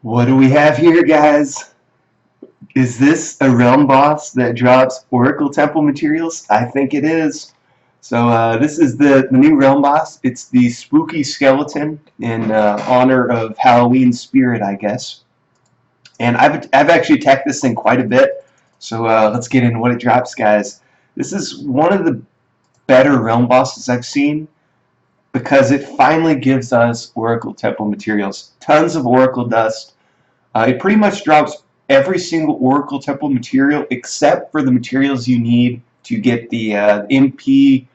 What do we have here, guys? Is this a realm boss that drops Oracle Temple materials? I think it is. So this is the new realm boss. It's the spooky skeleton in honor of Halloween spirit, I guess. And I've actually attacked this thing quite a bit. So let's get into what it drops, guys. This is one of the better realm bosses I've seen because it finally gives us Oracle Temple materials. Tons of Oracle dust. It pretty much drops every single Oracle Temple material except for the materials you need to get the MP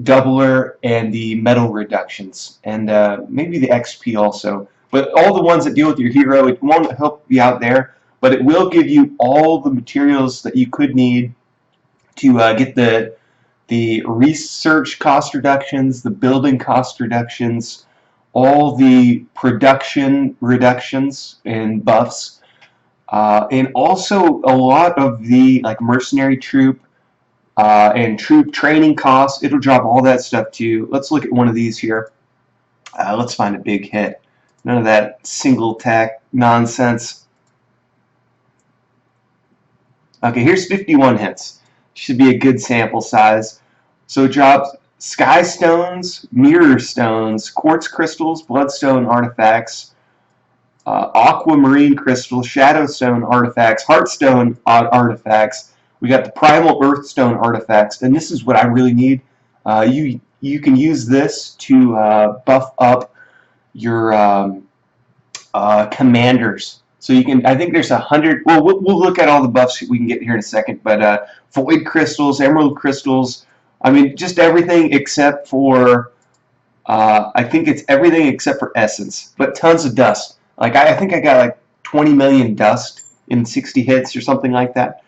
doubler and the metal reductions, and maybe the XP also. But all the ones that deal with your hero, it won't help you out there, but it will give you all the materials that you could need to get the research cost reductions, the building cost reductions, all the production reductions and buffs, and also a lot of the like mercenary troop and troop training costs. It'll drop all that stuff too. Let's look at one of these here. Let's find a big hit. None of that single attack nonsense. Okay, here's 51 hits. Should be a good sample size. So it drops sky stones, mirror stones, quartz crystals, bloodstone artifacts, aquamarine crystals, shadowstone artifacts, heartstone artifacts. We got the primal earthstone artifacts, and this is what I really need. You can use this to buff up your commanders. So you can, I think there's 100. Well, we'll look at all the buffs we can get here in a second. But void crystals, emerald crystals. I mean, just everything except for. I think it's everything except for essence, but tons of dust. Like I think I got like 20 million dust in 60 hits or something like that.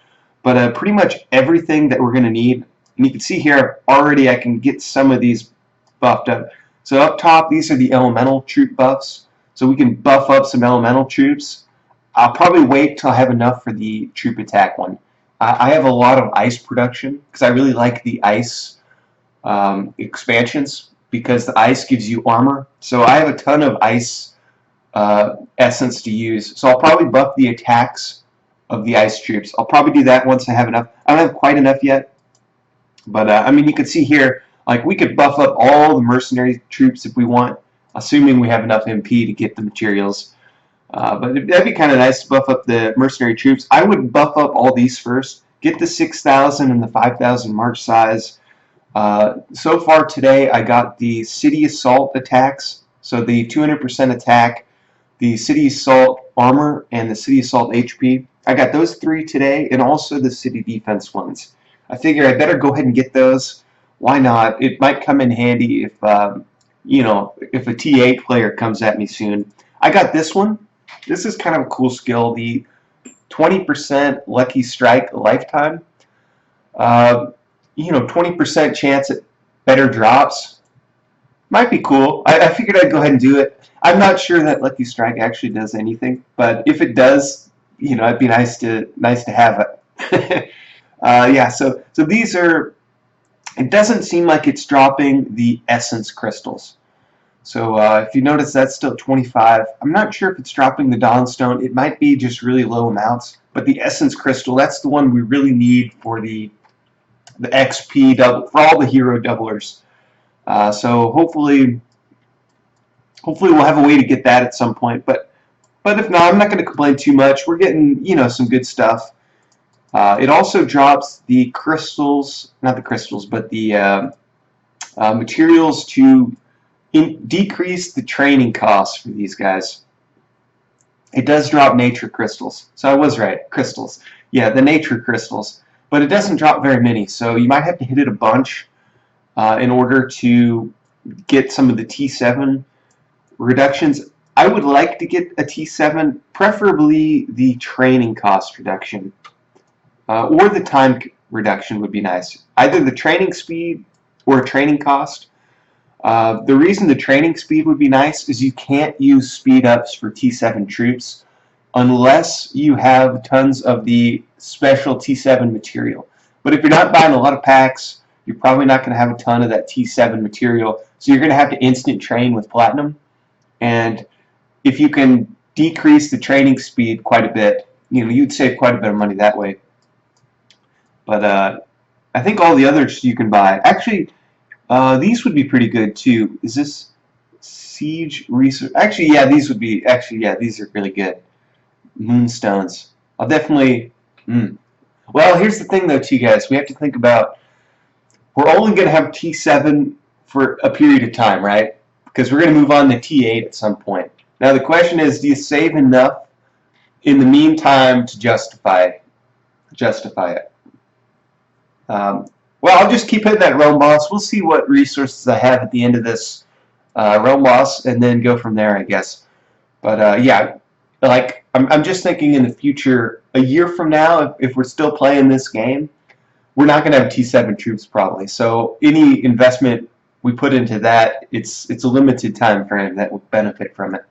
But pretty much everything that we're going to need. And you can see here already I can get some of these buffed up. So up top, these are the elemental troop buffs. So we can buff up some elemental troops. I'll probably wait till I have enough for the troop attack one. I have a lot of ice production because I really like the ice expansions because the ice gives you armor. So I have a ton of ice essence to use. So I'll probably buff the attacks of the ice troops. I'll probably do that once I have enough. I don't have quite enough yet. But I mean, you can see here, like we could buff up all the mercenary troops if we want, assuming we have enough MP to get the materials. But that'd be kind of nice to buff up the mercenary troops. I would buff up all these first. Get the 6,000 and the 5,000 march size. So far today, I got the city assault attacks. So the 200% attack, the city assault armor, and the city assault HP. I got those 3 today, and also the city defense ones. I figure I better go ahead and get those. Why not? It might come in handy if you know, if a T8 player comes at me soon. I got this one. This is kind of a cool skill, the 20% lucky strike lifetime. You know, 20% chance at better drops. Might be cool. I figured I'd go ahead and do it. I'm not sure that lucky strike actually does anything, but if it does, you know, it'd be nice to have it. Yeah, so these are. It doesn't seem like it's dropping the essence crystals. So if you notice, that's still 25. I'm not sure if it's dropping the Dawnstone. It might be just really low amounts. But the Essence Crystal, that's the one we really need for the XP double, for all the hero doublers. So hopefully we'll have a way to get that at some point. But if not, I'm not going to complain too much. We're getting, you know, some good stuff. It also drops the crystals, not the crystals, but the materials to decrease the training costs for these guys. It does drop nature crystals, so I was right, crystals. Yeah, the nature crystals, but it doesn't drop very many, so you might have to hit it a bunch in order to get some of the T7 reductions. I would like to get a T7, preferably the training cost reduction, or the time reduction would be nice. Either the training speed or a training cost. The reason the training speed would be nice is you can't use speed ups for T7 troops unless you have tons of the special T7 material. But if you're not buying a lot of packs, you're probably not going to have a ton of that T7 material. So you're going to have to instant train with platinum. And if you can decrease the training speed quite a bit. You know, you'd save quite a bit of money that way. But I think all the others you can buy. Actually, these would be pretty good too. Is this Siege Research? Actually, yeah, these would be. Actually, yeah, these are really good. Moonstones. I'll definitely. Well, here's the thing though, too, guys. We have to think about. We're only going to have T7 for a period of time, right? Because we're going to move on to T8 at some point. Now the question is, do you save enough in the meantime to justify it? Well, I'll just keep hitting that realm boss. We'll see what resources I have at the end of this realm boss, and then go from there, I guess. But yeah, like I'm just thinking in the future, a year from now, if we're still playing this game, we're not going to have T7 troops probably. So any investment we put into that, it's a limited time frame that will benefit from it.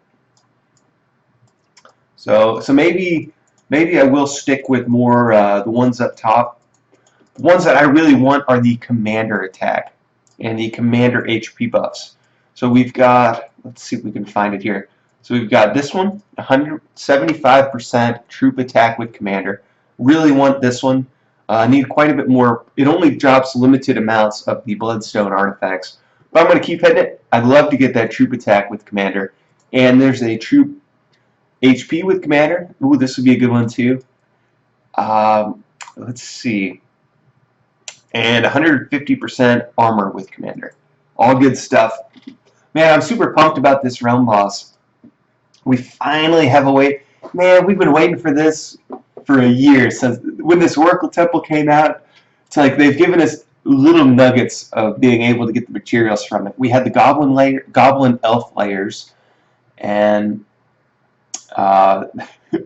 So maybe I will stick with more the ones up top. The ones that I really want are the commander attack and the commander HP buffs. So we've got, let's see if we can find it here. So we've got this one, 175% troop attack with commander. Really want this one. I need quite a bit more. It only drops limited amounts of the bloodstone artifacts. But I'm going to keep hitting it. I'd love to get that troop attack with commander. And there's a troop HP with commander. Ooh, this would be a good one too. Let's see. And 150% armor with commander. All good stuff. Man, I'm super pumped about this realm boss. We finally have a way. Man, we've been waiting for this for a year, since when this Oracle Temple came out. It's like they've given us little nuggets of being able to get the materials from it. We had the Goblin Elf layers, and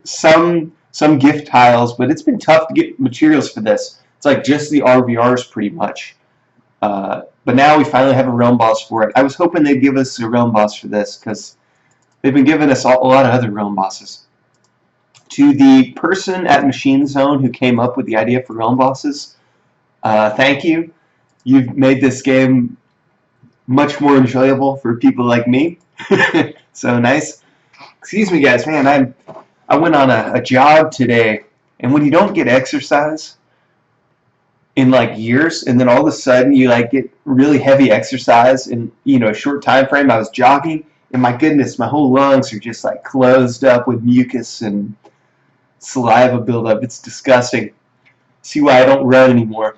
some gift tiles, but it's been tough to get materials for this. It's like just the RVRs pretty much. But now we finally have a realm boss for it. I was hoping they'd give us a realm boss for this, because they've been giving us a lot of other realm bosses. To the person at Machine Zone who came up with the idea for realm bosses, thank you. You've made this game much more enjoyable for people like me. So nice. Excuse me, guys. Man, I went on a jog today, and when you don't get exercise in like years, and then all of a sudden you like get really heavy exercise in a short time frame. I was jogging, and my goodness, my whole lungs are just like closed up with mucus and saliva buildup. It's disgusting. See why I don't run anymore.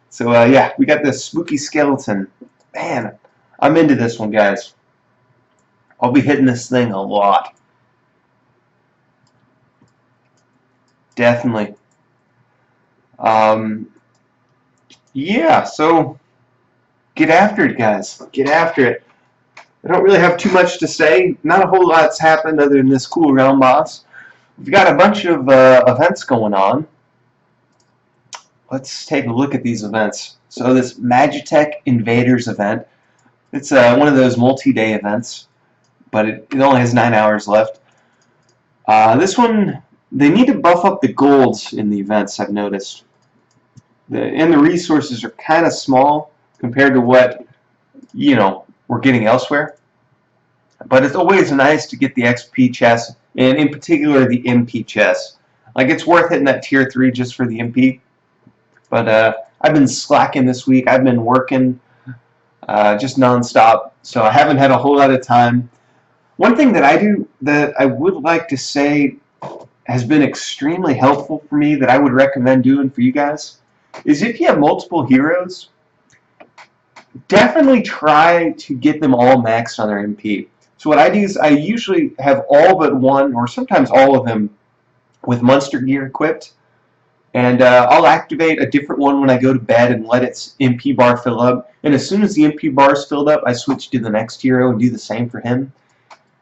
So yeah, we got this spooky skeleton. Man, I'm into this one, guys. I'll be hitting this thing a lot. Definitely. Yeah, so get after it, guys. Get after it. I don't really have too much to say. Not a whole lot's happened other than this cool realm boss. We've got a bunch of events going on. Let's take a look at these events. So this Magitech Invaders event, it's one of those multi-day events, but it only has 9 hours left. This one, they need to buff up the golds in the events, I've noticed. And the resources are kind of small compared to what, we're getting elsewhere. But it's always nice to get the XP chest, and in particular the MP chest. Like, it's worth hitting that tier 3 just for the MP. But I've been slacking this week. I've been working just non-stop, so I haven't had a whole lot of time. One thing that I do that I would like to say has been extremely helpful for me, that I would recommend doing for you guys, is if you have multiple heroes, definitely try to get them all maxed on their MP. So what I do is I usually have all but one, or sometimes all of them, with monster gear equipped. And I'll activate a different one when I go to bed and let its MP bar fill up. And as soon as the MP bar is filled up, I switch to the next hero and do the same for him.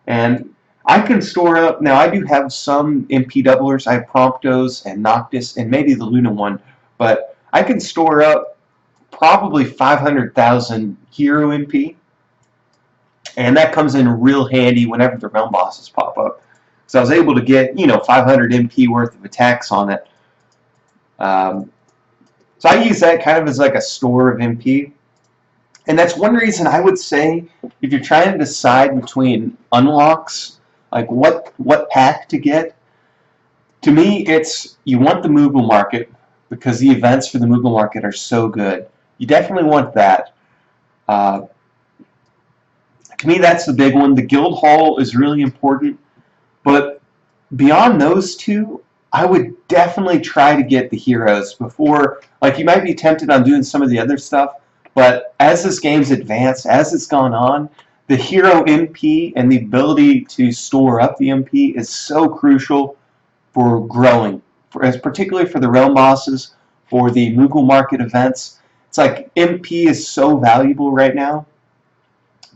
And I can store up, now I do have some MP doublers. I have Promptos and Noctis and maybe the Luna one. But I can store up probably 500,000 hero MP. And that comes in real handy whenever the realm bosses pop up. So I was able to get, 500 MP worth of attacks on it. So I use that kind of as like a store of MP. And that's one reason I would say, if you're trying to decide between unlocks, like what pack to get. To me, it's you want the Moogle market because the events for the Moogle market are so good. You definitely want that. Uh, to me, that's the big one. The guild hall is really important, but beyond those two, I would definitely try to get the heroes before. Like, you might be tempted on doing some of the other stuff, but as this game's advanced, as it's gone on, the hero MP and the ability to store up the MP is so crucial for growing, particularly for the realm bosses, for the Moogle market events. It's like MP is so valuable right now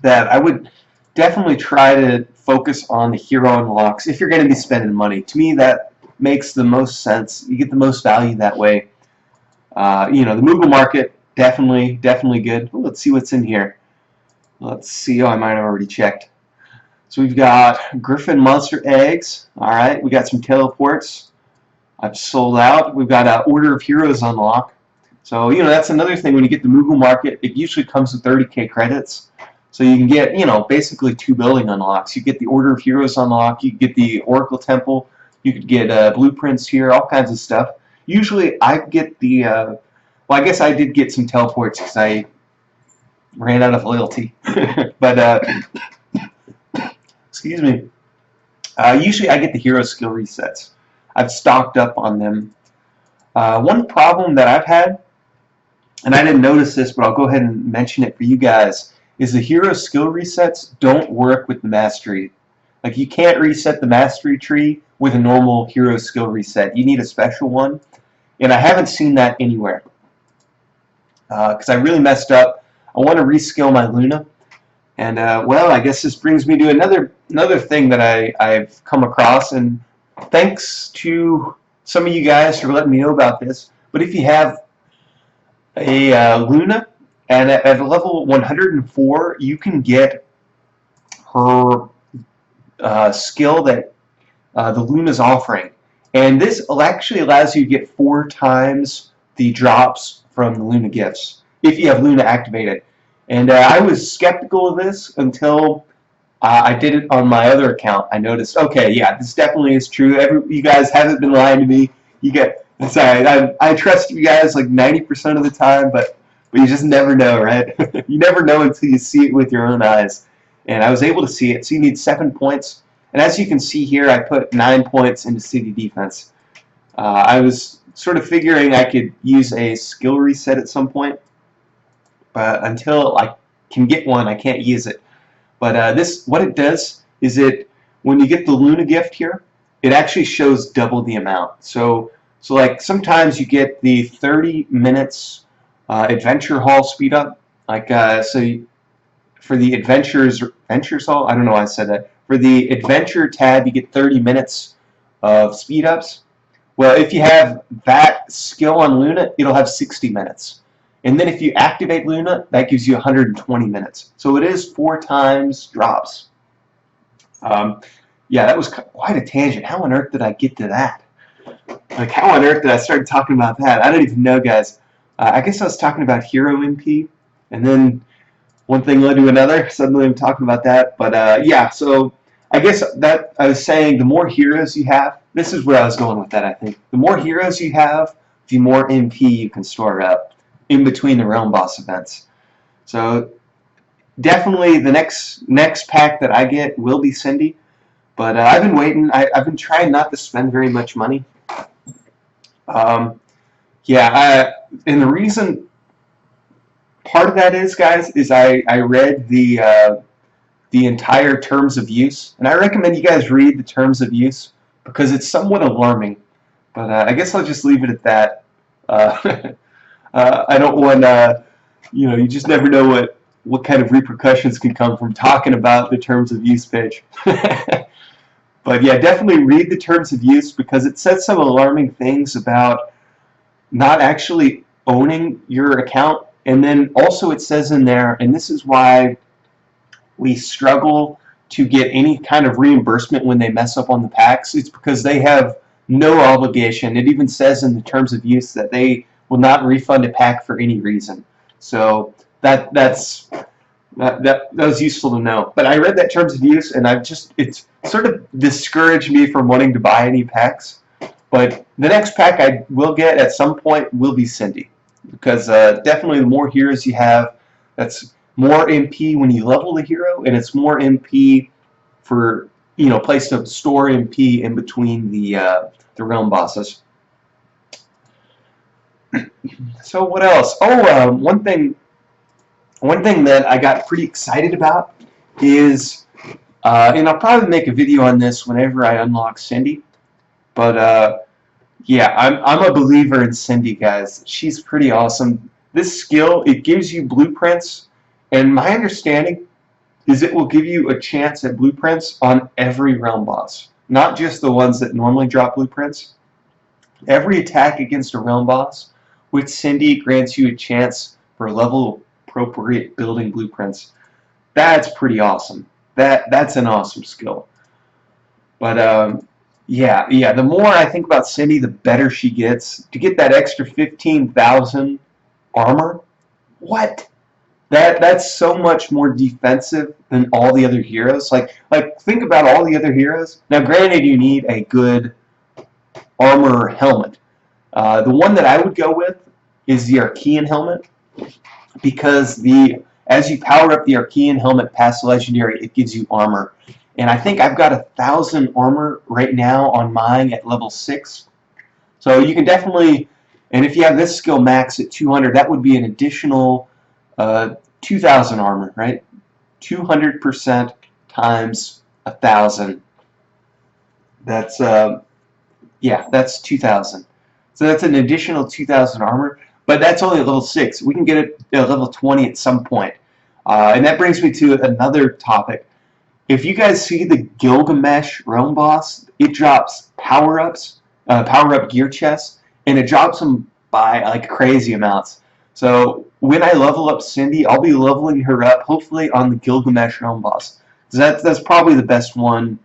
that I would definitely try to focus on the hero unlocks if you're going to be spending money. To me, that makes the most sense. You get the most value that way. You know, the Moogle market, definitely good. Ooh, let's see what's in here. Let's see. Oh, I might have already checked. So we've got Griffin Monster Eggs. All right, we got some teleports. I've sold out. We've got an Order of Heroes unlock. So, you know, that's another thing when you get the Moogle market. It usually comes with 30k credits. So you can get, you know, basically 2 building unlocks. You get the Order of Heroes unlock. You get the Oracle Temple. You could get blueprints here, all kinds of stuff. Usually I get the, well, I guess I did get some teleports because I ran out of loyalty. But, excuse me. Usually I get the hero skill resets. I've stocked up on them. One problem that I've had, and I didn't notice this, but I'll go ahead and mention it for you guys, is the hero skill resets don't work with the mastery. Like, you can't reset the mastery tree with a normal hero skill reset. You need a special one, and I haven't seen that anywhere. Because I really messed up. I want to reskill my Luna, and well, I guess this brings me to another thing that I've come across, and thanks to some of you guys for letting me know about this. But if you have a Luna, and at level 104, you can get her skill that the Luna's offering. And this actually allows you to get 4 times the drops from the Luna gifts, if you have Luna activated. And I was skeptical of this until I did it on my other account. I noticed, okay, yeah, this definitely is true. You guys haven't been lying to me. You get, sorry, I trust you guys like 90% of the time, but you just never know, right? You never know until you see it with your own eyes. And I was able to see it. So you need 7 points. And as you can see here, I put 9 points into city defense. I was sort of figuring I could use a skill reset at some point, but until I can get one, I can't use it. But this, what it does is when you get the Luna gift here, it actually shows double the amount. So like sometimes you get the 30 minutes adventure hall speed up. Like for the adventures hall, I don't know why I said that. For the adventure tab, you get 30 minutes of speed ups. Well, if you have that skill on Luna, it'll have 60 minutes. And then if you activate Luna, that gives you 120 minutes. So it is 4 times drops. Yeah, that was quite a tangent. How on earth did I get to that? Like, how on earth did I start talking about that? I don't even know, guys. I guess I was talking about hero MP, and then one thing led to another. Suddenly I'm talking about that. But yeah, so I guess that I was saying the more heroes you have, this is where I was going with that, I think. The more heroes you have, the more MP you can store up in between the realm boss events. So definitely the next pack that I get will be Cindy. But I've been waiting. I've been trying not to spend very much money. Yeah, and the reason, part of that is, guys, is I read the entire terms of use, and I recommend you guys read the terms of use because it's somewhat alarming. But I guess I'll just leave it at that. I don't want you know, you just never know what kind of repercussions can come from talking about the terms of use page. But yeah, definitely read the terms of use because it says some alarming things about not actually owning your account. And then also it says in there, and this is why we struggle to get any kind of reimbursement when they mess up on the packs, it's because they have no obligation. It even says in the terms of use that they will not refund a pack for any reason. So that's That was useful to know. But I read that terms of use, and it's sort of discouraged me from wanting to buy any packs. But the next pack I will get at some point will be Cindy, because definitely the more heroes you have, that's more MP when you level the hero, and it's more MP for place to store MP in between the realm bosses. So what else? Oh, one thing that I got pretty excited about is, and I'll probably make a video on this whenever I unlock Cindy, but yeah, I'm a believer in Cindy, guys. She's pretty awesome. This skill, it gives you blueprints, and my understanding is it will give you a chance at blueprints on every realm boss, not just the ones that normally drop blueprints. Every attack against a realm boss with Cindy grants you a chance for level appropriate building blueprints. That's pretty awesome. That's an awesome skill. But yeah. The more I think about Cindy, the better she gets. To get that extra 15,000 armor, what? That's so much more defensive than all the other heroes. Like think about all the other heroes. Now, granted, you need a good armor helmet. The one that I would go with is the Archean helmet, because as you power up the Archean helmet past legendary, it gives you armor. And I think I've got 1,000 armor right now on mine at level 6. So you can definitely, and if you have this skill max at 200, that would be an additional 2,000 armor, right? 200% times 1,000. That's yeah, that's 2,000. So that's an additional 2,000 armor, but that's only at level 6. We can get it at level 20 at some point. And that brings me to another topic. If you guys see the Gilgamesh realm boss, it drops power-ups, power-up gear chests, and it drops them by like crazy amounts. So when I level up Cindy, I'll be leveling her up, hopefully on the Gilgamesh realm boss. So that's probably the best one.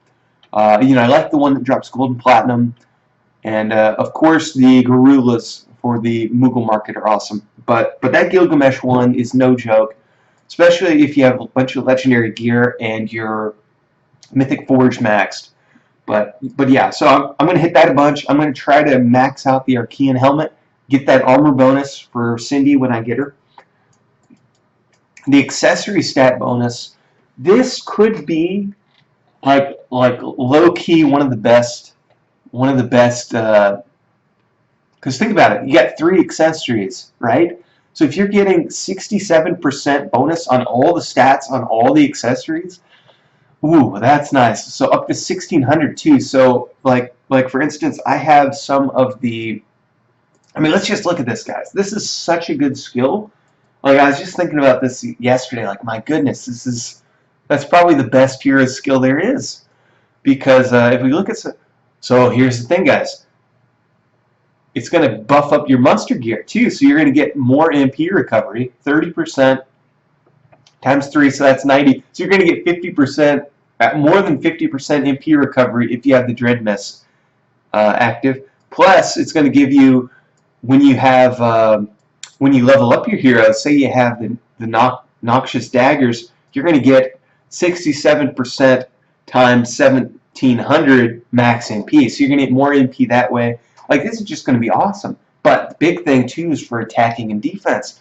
I like the one that drops gold and platinum. And of course, the Garulas for the Moogle market are awesome. But that Gilgamesh one is no joke, especially if you have a bunch of legendary gear and your Mythic Forge maxed. But yeah, so I'm going to hit that a bunch. I'm going to try to max out the Archean helmet, get that armor bonus for Cindy when I get her. The accessory stat bonus, this could be like low-key one of the best. Because think about it, you got 3 accessories, right? So if you're getting 67% bonus on all the stats on all the accessories, ooh, that's nice. So up to 1,600 too. So like for instance, I have some of the. I mean, let's just look at this, guys. This is such a good skill. Like I was just thinking about this yesterday. Like my goodness, that's probably the best hero skill there is. Because if we look at so here's the thing, guys. It's going to buff up your monster gear too, so you're going to get more MP recovery, 30% times 3, so that's 90. So you're going to get 50%, more than 50% MP recovery if you have the Dread Mist active. Plus, it's going to give you, when you level up your hero, say you have the Noxious Daggers, you're going to get 67% times 1,700 max MP. So you're going to get more MP that way. Like, this is just going to be awesome. But the big thing, too, is for attacking and defense.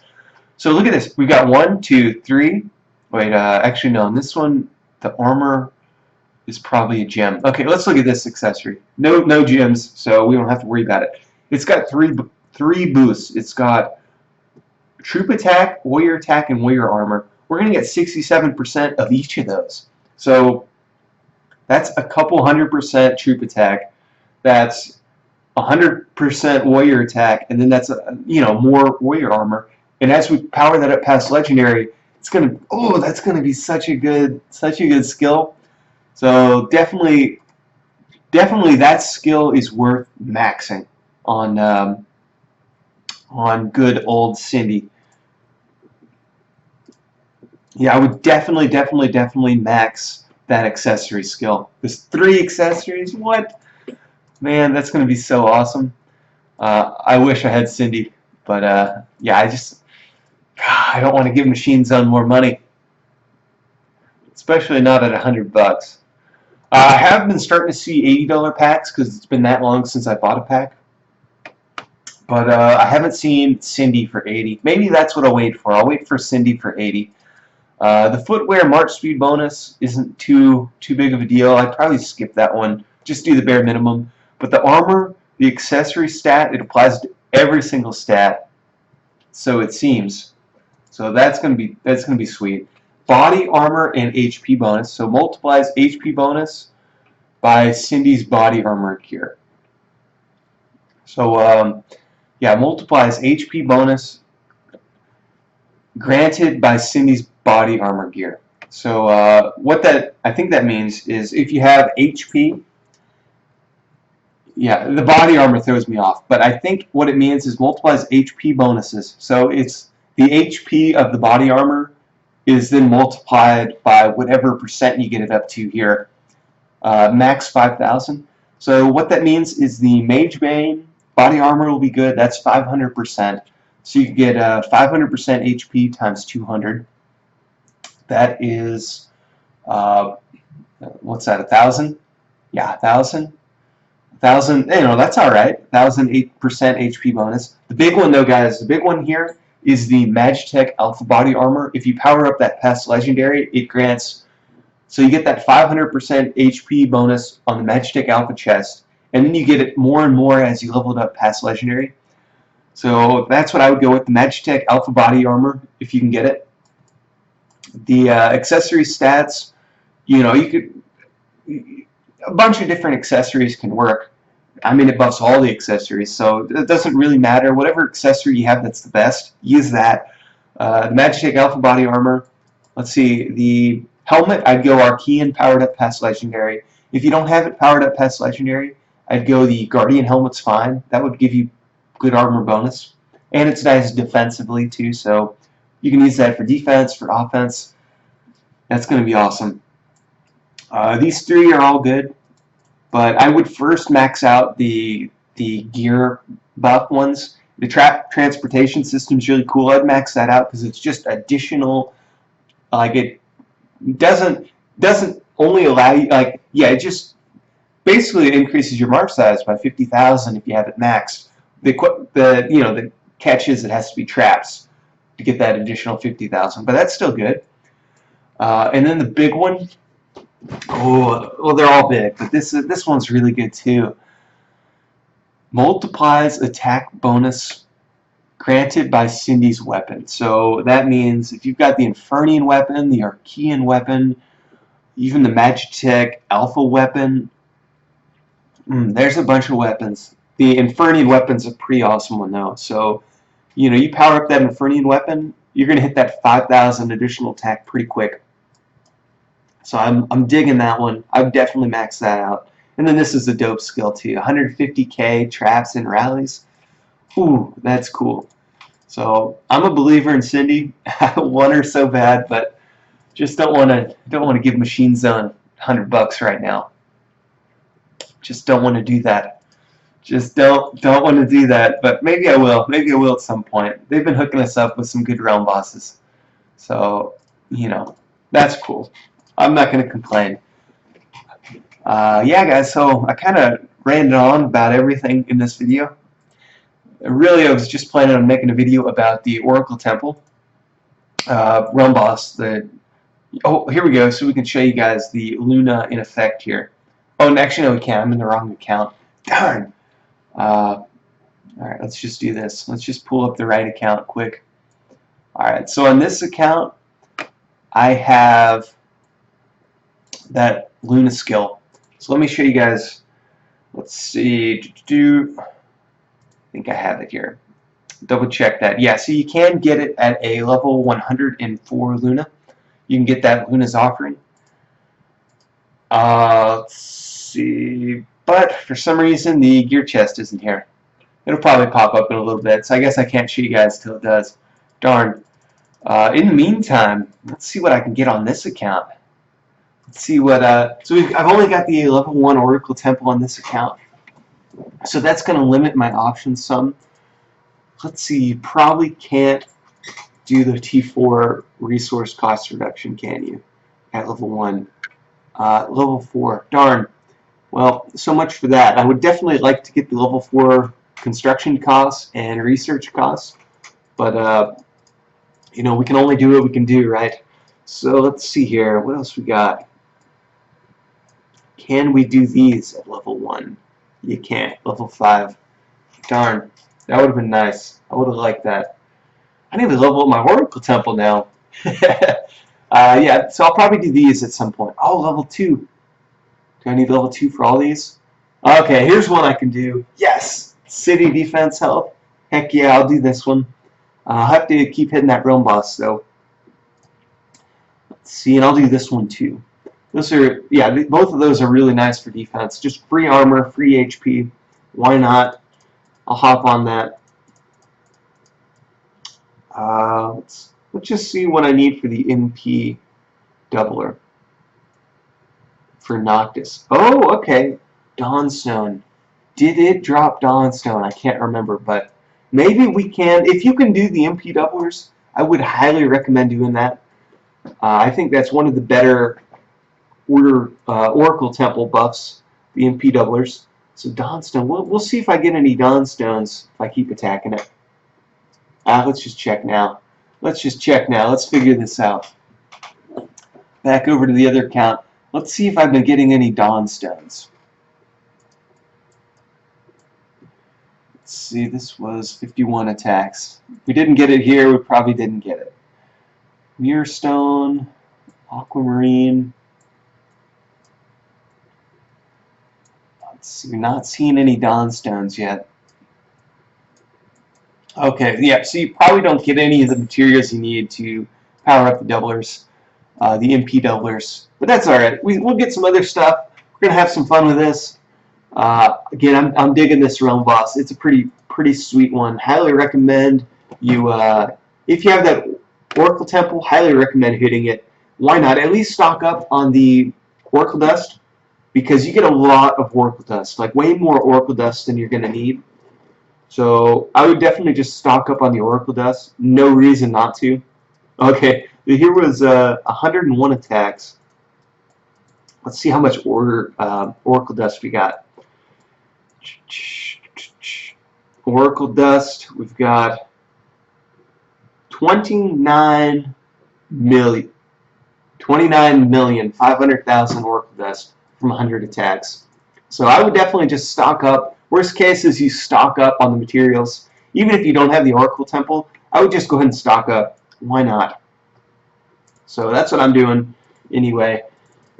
So look at this. We've got 1, 2, 3. Wait, actually, no. In this one, the armor is probably a gem. Okay, let's look at this accessory. No gems, so we don't have to worry about it. It's got three boosts. It's got troop attack, warrior attack, and warrior armor. We're going to get 67% of each of those. So that's a couple 100% troop attack. That's 100% warrior attack, and then that's more warrior armor. And as we power that up past legendary, it's gonna that's gonna be such a good skill. So definitely that skill is worth maxing on good old Cindy. Yeah, I would definitely max that accessory skill. There's 3 accessories. What? Man, that's going to be so awesome. I wish I had Cindy, but yeah, I don't want to give Machine Zone more money. especially not at $100. I have been starting to see $80 packs because it's been that long since I bought a pack. But I haven't seen Cindy for 80. Maybe that's what I'll wait for. I'll wait for Cindy for 80. The footwear March speed bonus isn't too big of a deal. I'd probably skip that one. Just do the bare minimum. But the armor, the accessory stat, it applies to every single stat. So it seems. So that's gonna be sweet. Body armor and HP bonus. So multiplies HP bonus by Cindy's body armor gear. So yeah, multiplies HP bonus granted by Cindy's body armor gear. So what that I think that means is if you have HP, yeah, the body armor throws me off, but I think what it means is multiplies HP bonuses. So it's the HP of the body armor is then multiplied by whatever percent you get it up to here, max 5,000. So what that means is the Mage Bane body armor will be good. That's 500%. So you get 500% HP times 200. That is, what's that, 1,000? Yeah, 1,000. 1,000, you know, that's all right. 1,008% HP bonus. The big one, though, guys, the big one here is the Magitech Alpha Body Armor. If you power up that past legendary, it grants, so you get that 500% HP bonus on the Magitech Alpha chest, and then you get it more and more as you level it up past legendary. So that's what I would go with, the Magitech Alpha Body Armor, if you can get it. The accessory stats, you know, you could, a bunch of different accessories can work. I mean, it buffs all the accessories, so it doesn't really matter. Whatever accessory you have that's the best, use that. The Magitech Alpha Body Armor, let's see, the helmet, I'd go Archean powered up past legendary. If you don't have it powered up past legendary, I'd go the Guardian helmet's fine. That would give you good armor bonus. And it's nice defensively too, so you can use that for defense, for offense. That's going to be awesome. These three are all good, but I would first max out the gear buff ones. The transportation system is really cool. I'd max that out because it's just additional. Like it doesn't only allow you, like, yeah, it just basically increases your march size by 50,000 if you have it maxed. The you know, the catch is it has to be traps to get that additional 50,000, but that's still good. And then the big one, oh, well, they're all big, but this one's really good too. Multiplies attack bonus granted by Cindy's weapon. So that means if you've got the Infernian weapon, the Archean weapon, even the Magitech Alpha weapon, there's a bunch of weapons. The Infernian weapon's a pretty awesome one though. So, you know, you power up that Infernian weapon, you're going to hit that 5,000 additional attack pretty quick. So I'm digging that one. I would definitely max that out. And then this is a dope skill too. 150k traps and rallies. Ooh, that's cool. So I'm a believer in Cindy. I want her so bad, but just don't want to give Machine Zone $100 right now. Just don't want to do that. Just don't want to do that. But maybe I will. Maybe I will at some point. They've been hooking us up with some good realm bosses. So, you know, that's cool. I'm not going to complain. Yeah, guys, so I kind of ranted on about everything in this video. Really, I was just planning on making a video about the Oracle Temple realm boss. Oh, here we go, so we can show you guys the Luna in effect here. Oh, and actually, no, we can't. I'm in the wrong account. Darn! Alright, let's just do this. Let's just pull up the right account quick. Alright, so on this account, I have that Luna skill. So let me show you guys. Let's see. I think I have it here. Double check that. Yeah, so you can get it at a level 104 Luna. You can get that Luna's offering. Let's see. But for some reason, the gear chest isn't here. It'll probably pop up in a little bit, so I guess I can't show you guys till it does. Darn. In the meantime, let's see what I can get on this account. Let's see what, I've only got the level 1 Oracle Temple on this account. So that's going to limit my options some. Let's see, you probably can't do the T4 resource cost reduction, can you? at level 1. Level 4. Darn. Well, so much for that. I would definitely like to get the level 4 construction costs and research costs, but you know, we can only do what we can do, right? So let's see here. What else we got? Can we do these at level 1? You can't. Level 5. Darn. That would have been nice. I would have liked that. I need to level up my Oracle Temple now. Yeah, so I'll probably do these at some point. Oh, level 2. Do I need level 2 for all these? Okay, here's one I can do. Yes! City defense help. Heck yeah, I'll do this one. I'll have to keep hitting that realm boss, though. Let's see, and I'll do this one too. Those are, yeah, both of those are really nice for defense. Just free armor, free HP. Why not? I'll hop on that. Let's just see what I need for the MP doubler for Noctis. Oh, okay. Dawnstone. Did it drop Dawnstone? I can't remember, but maybe we can. If you can do the MP doublers, I would highly recommend doing that. I think that's one of the better Oracle Temple buffs, the MP doublers. So Dawnstone, we'll see if I get any Dawnstones if I keep attacking it. Let's just check now. Let's just check now. Let's figure this out. Back over to the other account. Let's see if I've been getting any Dawnstones. Let's see, this was 51 attacks. If we didn't get it here, we probably didn't get it. Mirrorstone, Aquamarine. Let's see, we're not seeing any Dawnstones yet. Okay, yeah, so you probably don't get any of the materials you need to power up the doublers, the MP doublers. But that's alright. We'll get some other stuff. We're going to have some fun with this. Again, I'm digging this realm boss. It's a pretty sweet one. Highly recommend you, if you have that Oracle Temple, highly recommend hitting it. Why not? At least stock up on the Oracle Dust, because you get a lot of Oracle Dust, like way more Oracle Dust than you're going to need. So I would definitely just stock up on the Oracle Dust. No reason not to. Okay, here was 101 attacks. Let's see how much Oracle Dust we got. Oracle Dust, we've got 29,500,000 Oracle Dust from 100 attacks. So I would definitely just stock up. Worst case is you stock up on the materials. Even if you don't have the Oracle Temple, I would just go ahead and stock up. Why not? So that's what I'm doing anyway.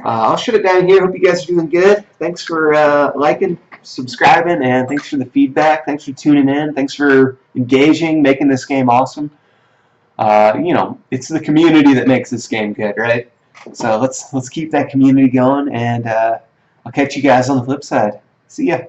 I'll shut it down here. Hope you guys are doing good. Thanks for liking, subscribing, and thanks for the feedback. Thanks for tuning in. Thanks for engaging, making this game awesome. You know, it's the community that makes this game good, right? So let's keep that community going, and I'll catch you guys on the flip side. See ya.